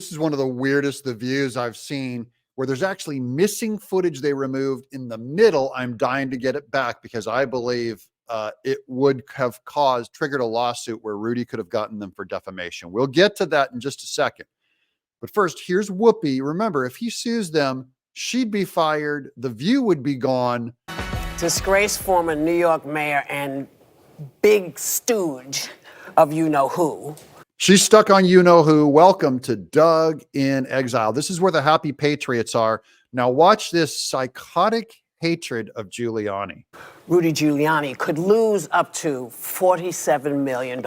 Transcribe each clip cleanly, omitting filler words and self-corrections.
This is one of the weirdest The Views I've seen, where there's actually missing footage they removed in the middle. I'm dying to get it back because I believe it would have triggered a lawsuit where Rudy could have gotten them for defamation. We'll get to that in just a second. But first, here's Whoopi. Remember, if he sues them, she'd be fired. The View would be gone. Disgraced former New York mayor and big stooge of you-know-who. She's stuck on you-know-who. Welcome to Doug in Exile. This is where the happy patriots are. Now watch this psychotic hatred of Giuliani. Rudy Giuliani could lose up to $47 million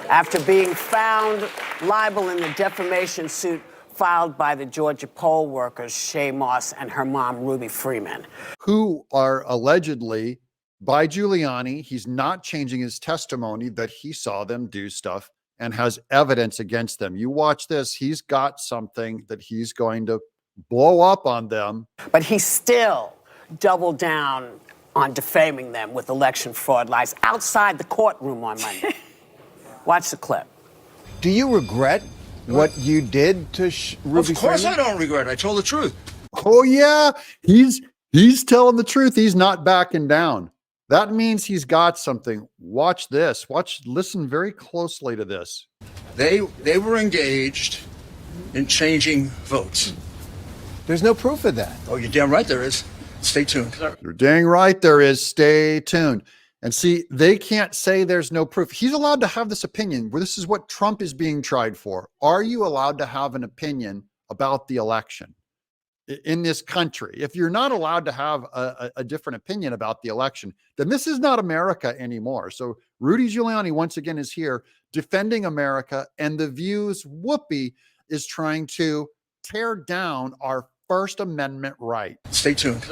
after being found liable in the defamation suit filed by the Georgia poll workers Shay Moss and her mom, Ruby Freeman. Who are allegedly, by Giuliani, he's not changing his testimony that he saw them do stuff and has evidence against them. You watch this, he's got something that he's going to blow up on them. But he still doubled down on defaming them with election fraud lies outside the courtroom on Monday. Watch the clip. Do you regret what you did to Ruby? Of course Freeman? I don't regret it. I told the truth. Oh yeah, he's telling the truth. He's not backing down. That means he's got something. Watch this. Listen very closely to this. They were engaged in changing votes. There's no proof of that. Oh, you're damn right there is. Stay tuned. You're dang right there is. Stay tuned. And see, they can't say there's no proof. He's allowed to have this opinion. This is what Trump is being tried for. Are you allowed to have an opinion about the election in this country? If you're not allowed to have a different opinion about the election, then this is not America anymore. So Rudy Giuliani once again is here defending America, and The View's Whoopi is trying to tear down our First Amendment right. Stay tuned.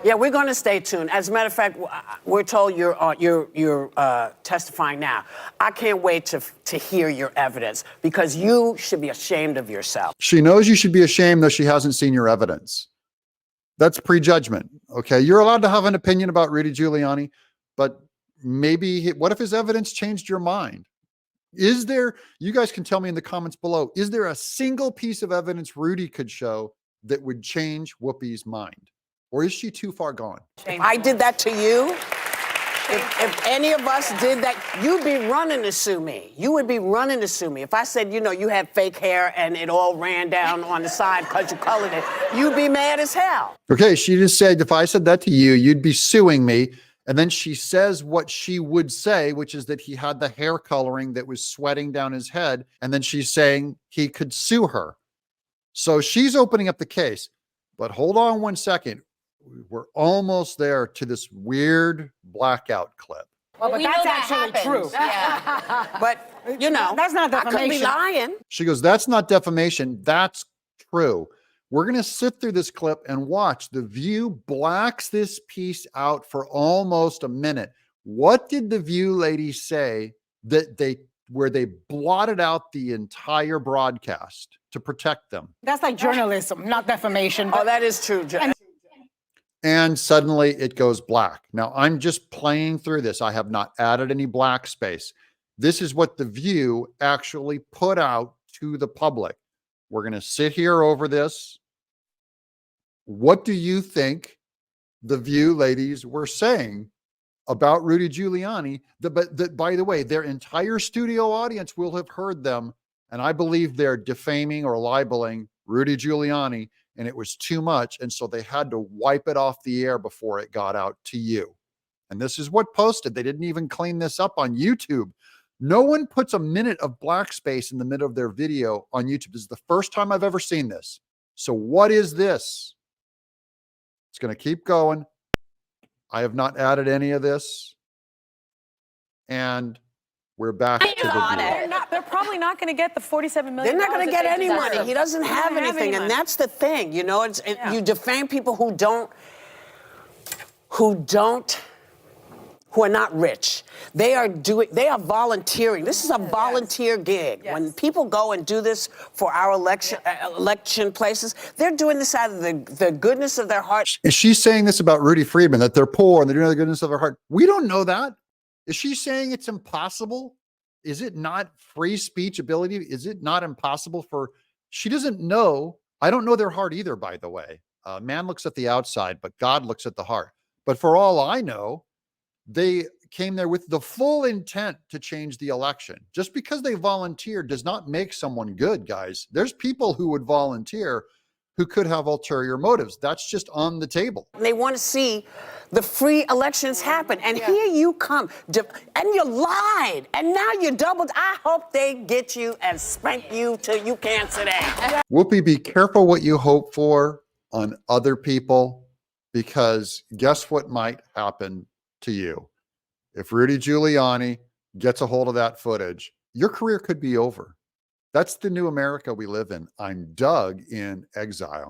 Yeah, we're going to stay tuned. As a matter of fact, we're told you're testifying now. I can't wait to hear your evidence because you should be ashamed of yourself. She knows you should be ashamed, though she hasn't seen your evidence. That's prejudgment. Okay, you're allowed to have an opinion about Rudy Giuliani, but maybe what if his evidence changed your mind? Is there, you guys can tell me in the comments below, is there a single piece of evidence Rudy could show that would change Whoopi's mind? Or is she too far gone? If I did that to you, if any of us did that, you'd be running to sue me. You would be running to sue me. If I said, you had fake hair and it all ran down on the side because you colored it, you'd be mad as hell. Okay, she just said, if I said that to you, you'd be suing me. And then she says what she would say, which is that he had the hair coloring that was sweating down his head. And then she's saying he could sue her. So she's opening up the case. But hold on one second. We're almost there to this weird blackout clip. Well, but that's actually true. Yeah. But, that's not defamation. I could be lying. She goes, that's not defamation. That's true. We're going to sit through this clip and watch. The View blacks this piece out for almost a minute. What did the View lady say where they blotted out the entire broadcast to protect them? That's like journalism, not defamation. Oh, that is true. And suddenly it goes black. Now I'm just playing through this. I have not added any black space. This is what the View actually put out to the public. We're going to sit here over this. What do you think the View ladies were saying about Rudy Giuliani? But by the way, their entire studio audience will have heard them. And I believe they're defaming or libeling Rudy Giuliani, and it was too much. And so they had to wipe it off the air before it got out to you. And this is what posted. They didn't even clean this up on YouTube. No one puts a minute of black space in the middle of their video on YouTube. This is the first time I've ever seen this. So what is this? It's going to keep going. I have not added any of this. And we're back to the View. They're probably not going to get the $47 million. They're not going to get any money. He doesn't have anything, and that's the thing. You defame people who are not rich. They are volunteering. This is a volunteer gig. Yes. When people go and do this for our election places, they're doing this out of the goodness of their heart. Is she saying this about Rudy Freeman, that they're poor and they're doing the goodness of their heart? We don't know that. Is she saying it's impossible Is it not free speech ability? Is it not impossible for, she doesn't know. I don't know their heart either, by the way. Man looks at the outside, but God looks at the heart. But for all I know, they came there with the full intent to change the election. Just because they volunteered does not make someone good, guys. There's people who would volunteer who could have ulterior motives. That's just on the table. They want to see the free elections happen. And here you come. And you lied. And now you doubled. I hope they get you and spank you till you can't sit down. Whoopi, be careful what you hope for on other people, because guess what might happen to you? If Rudy Giuliani gets a hold of that footage, your career could be over. That's the new America we live in. I'm Doug in Exile.